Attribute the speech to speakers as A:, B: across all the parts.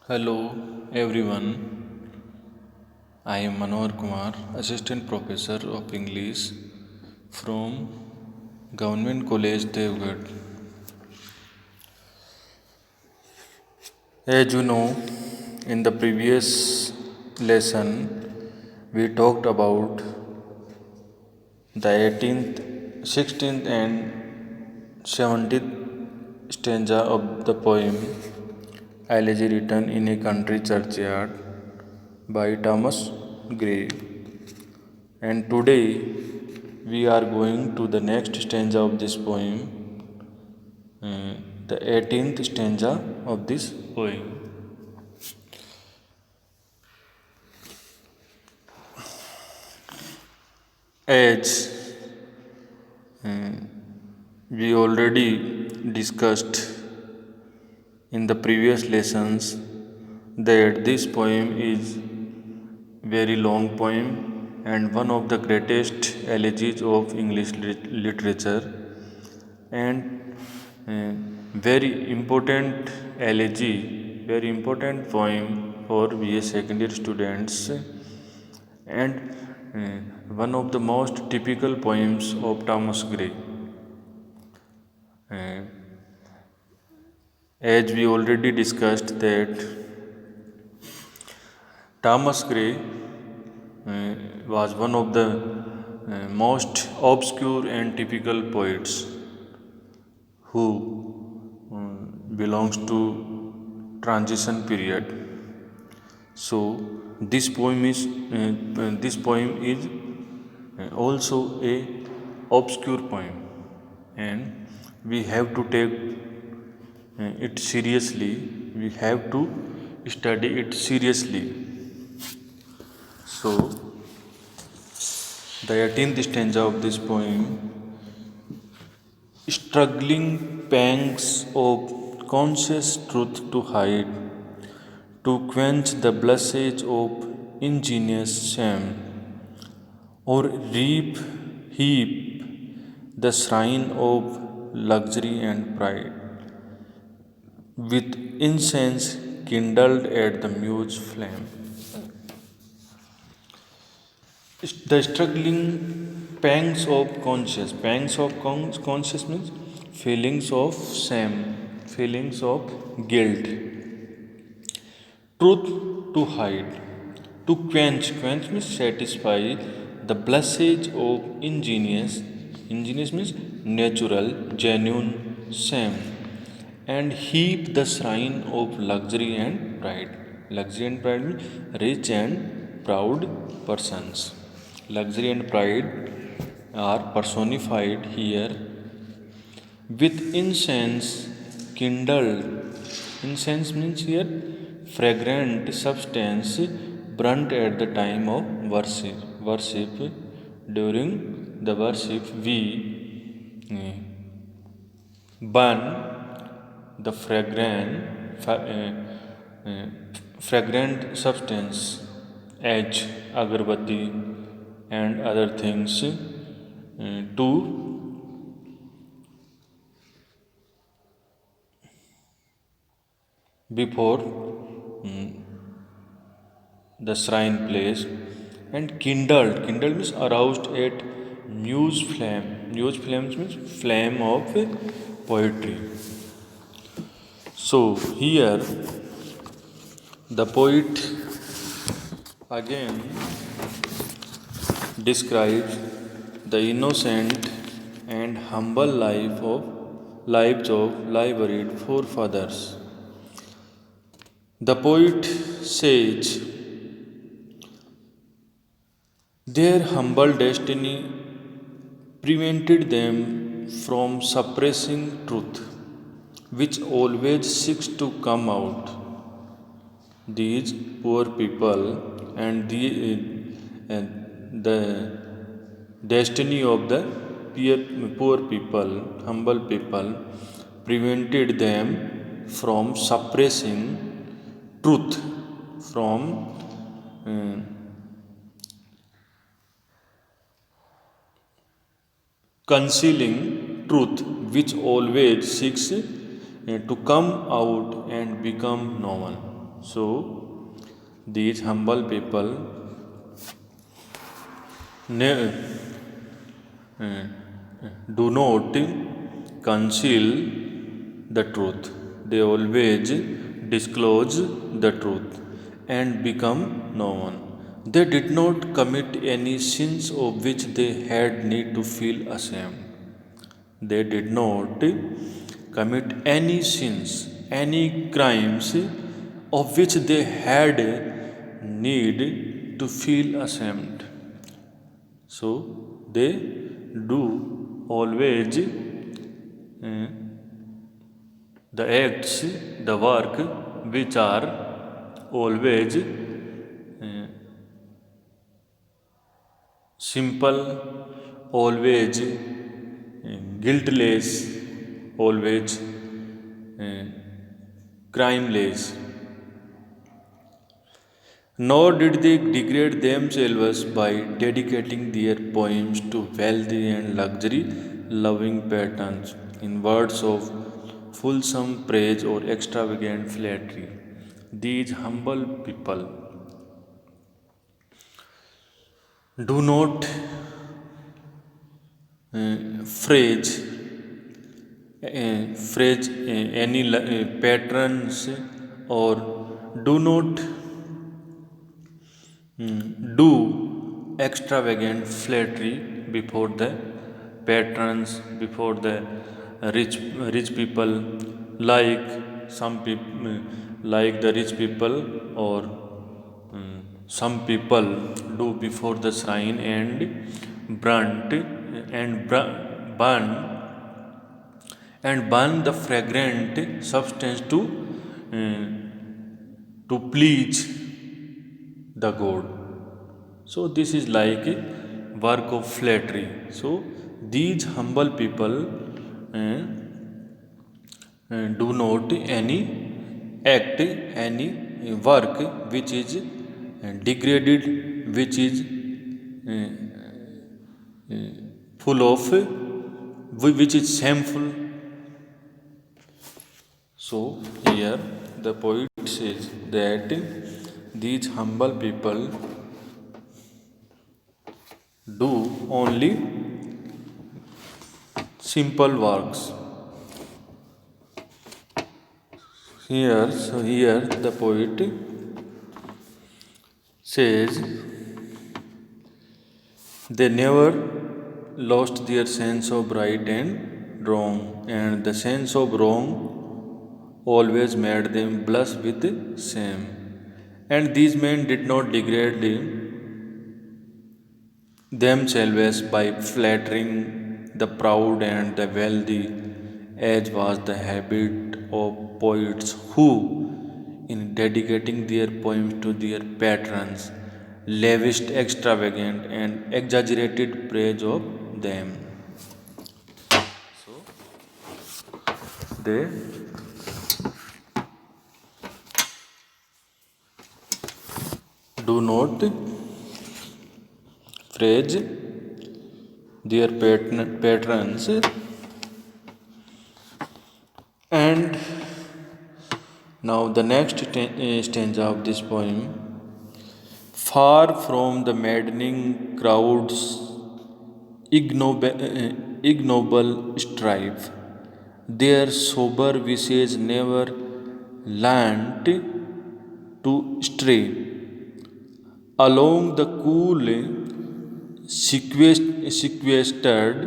A: Hello everyone, I am Manohar Kumar, Assistant Professor of English from Government College Devgarh. As you know, in the previous lesson we talked about the 18th, 16th and 17th stanza of the poem Elegy Written in a Country Churchyard by Thomas Gray. And today we are going to the next stanza of this poem, the 18th stanza of this poem. As we already discussed in the previous lessons that this poem is very long poem and one of the greatest elegies of English literature, and uh, very important elegy, very important poem for BA second year students, and one of the most typical poems of Thomas Gray. Uh, as we already discussed that Thomas Gray was one of the most obscure and typical poets who belongs to transition period. So this poem is also a obscure poem, and we have to take it seriously. We have to study it seriously. So the 18th stanza of this poem: struggling pangs of conscious truth to hide, to quench the blushes of ingenious shame, or heap the shrine of luxury and pride, with incense kindled at the muse flame. The struggling pangs of conscious means feelings of shame, feelings of guilt, truth to hide, to quench means satisfy the blushes of ingenious means natural, genuine shame, and heap the shrine of luxury and pride. Luxury and pride means rich and proud persons. Luxury and pride are personified here with incense kindled. Incense means here fragrant substance burnt at the time of worship. During the worship we burn the fragrant substance as agarbatti and other things to before the shrine place, and kindled means aroused at muse flames means flame of poetry. So here the poet again describes the innocent and humble lives of liveried forefathers. The poet says their humble destiny prevented them from suppressing truth, which always seeks to come out. These poor people and the destiny of the poor people, humble people, prevented them from suppressing truth, from uh, concealing truth, which always seeks to come out and become known. So these humble people ne- do not conceal the truth. They always disclose the truth and become known. They did not commit any sins of which they had need to feel ashamed. They did not commit any sins, any crimes of which they had need to feel ashamed. So they do always the acts, the work which are always simple, always guiltless, always crimeless. Nor did they degrade themselves by dedicating their poems to wealthy and luxury loving patrons in words of fulsome praise or extravagant flattery. These humble people do not phrase any patrons or do not do extravagant flattery before the patrons, before the rich people, like some people, like the rich people, or some people do before the shrine and burnt and burn and burn the fragrant substance uh, to please the god. So this is like a work of flattery. So these humble people uh, do not any act, any work which is degraded, which is uh, full of, which is shameful. So here the poet says that these humble people do only simple works. Here the poet says they never lost their sense of right and wrong, and the sense of wrong always made them blush with shame. And these men did not degrade themselves by flattering the proud and the wealthy, as was the habit of poets who, in dedicating their poems to their patrons, lavished extravagant and exaggerated praise of them. They do not praise their patrons, and now the next stanza of this poem. Far from the maddening crowd's ignoble strife, their sober visage never learnt to stray along the cool, sequestered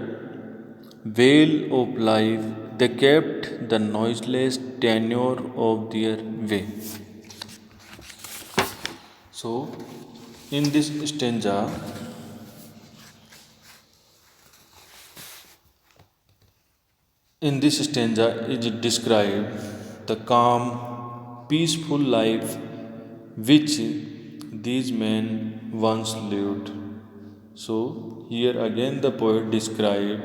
A: vale of life. They kept the noiseless tenure of their way. So, in this stanza, is described the calm, peaceful life which these men once lived. So here again the poet describes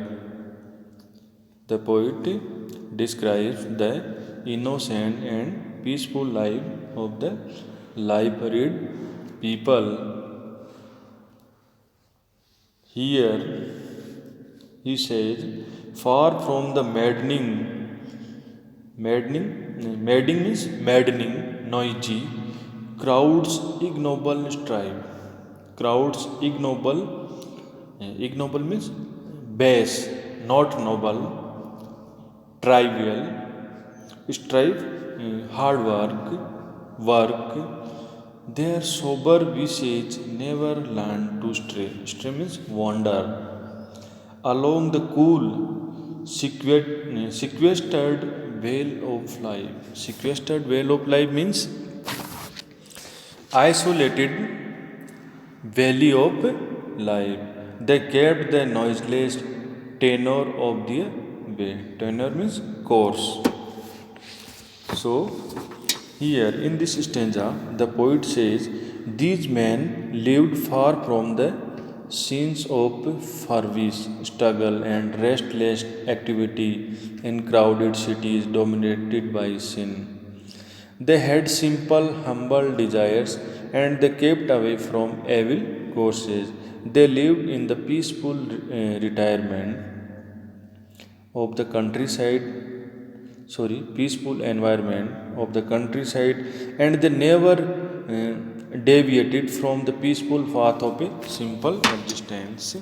A: the innocent and peaceful life of the liveried people. Here he says, far from the maddening, maddening means maddening noisy, crowds ignoble strive. Crowds ignoble means base, not noble, trivial, strive, hard work. Their sober visage never learn to stray. Stray means wander along the cool, sequestered vale of life. Sequestered vale of life means isolated valley of life. They kept the noiseless tenor of their way. Tenor means course. So, here in this stanza, the poet says, these men lived far from the scenes of service, struggle, and restless activity in crowded cities dominated by sin. They had simple, humble desires and they kept away from evil courses. They lived in the peaceful retirement of the countryside, peaceful environment of the countryside, and they never deviated from the peaceful path of a simple existence.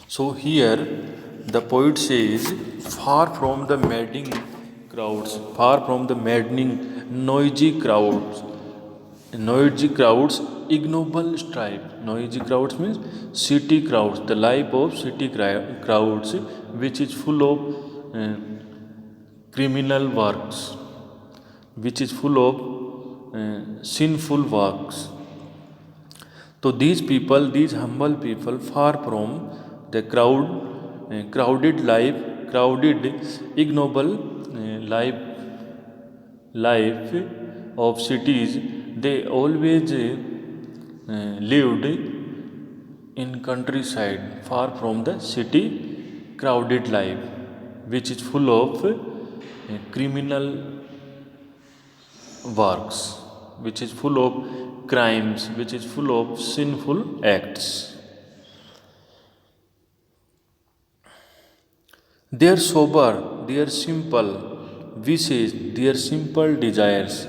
A: So here the poet says, far from the maddening, noisy crowds, ignoble strife. Noisy crowds means city crowds, the life of city crowds, which is full of criminal works, which is full of sinful works. So these people, these humble people, far from the crowded, ignoble life of cities, they always lived in countryside, far from the city crowded life, which is full of criminal works, which is full of crimes, which is full of sinful acts. They are sober, they are simple wishes, their simple desires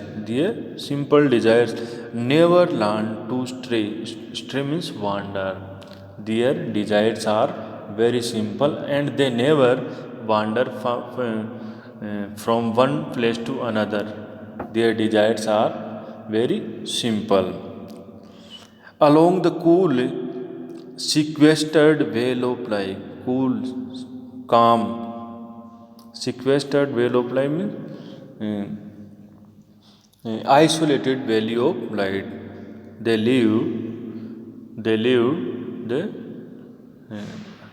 A: never learn to stray. Stray means wander. Their desires are very simple and they never wander from one place to another. Their desires are very simple. Along the cool, sequestered vale of life, cool, calm, sequestered vale of life means isolated valley of light. They live the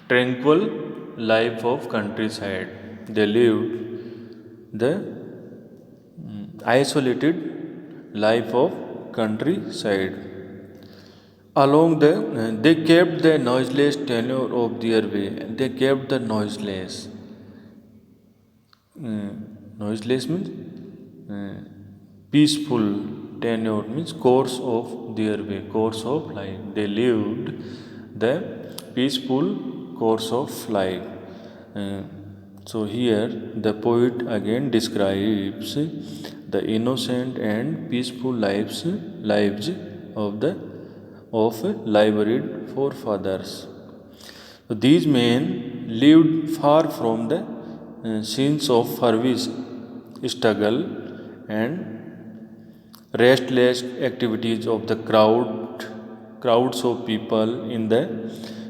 A: tranquil life of countryside. They lived the isolated life of countryside. Along they kept the noiseless tenure of their way. They kept the noiseless. Noiseless means peaceful. Tenure means course of their way, course of life. They lived the peaceful course of life. So here the poet again describes the innocent and peaceful lives of liveried forefathers. So these men lived far from the scenes of service, struggle, and restless activities of the crowds of people in the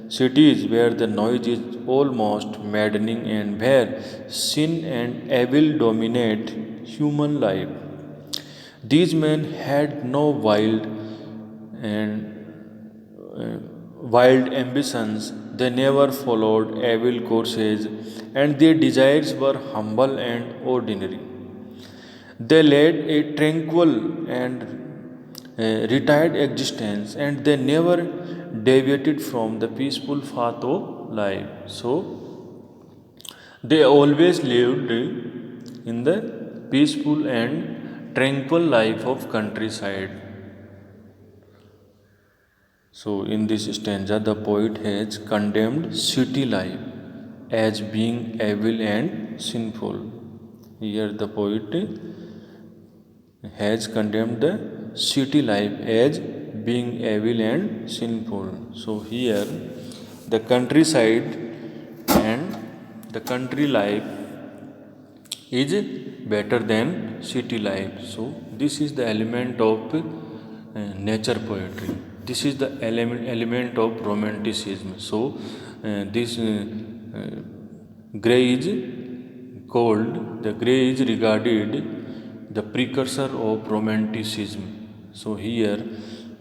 A: cities where the noise is almost maddening and where sin and evil dominate human life. These men had no wild ambitions. They never followed evil courses, and their desires were humble and ordinary. They led a tranquil and retired existence, and they never deviated from the peaceful path of life. So, they always lived in the peaceful and tranquil life of countryside. So, in this stanza, the poet has condemned city life as being evil and sinful. Here, the poet has condemned the city life as being evil and sinful. So here the countryside and the country life is better than city life. So this is the element of nature poetry. This is the element of romanticism. So this gray is called, the gray is regarded the precursor of romanticism. So here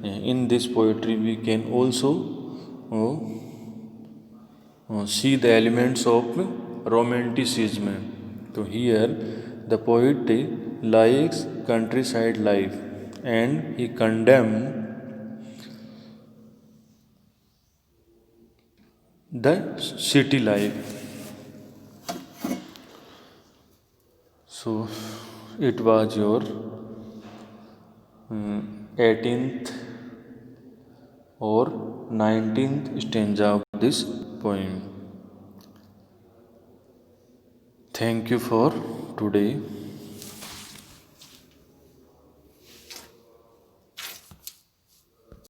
A: in this poetry we can also see the elements of romanticism. So here the poet likes countryside life and he condemns the city life. So it was your 18th or 19th stanza of this poem. Thank you for today.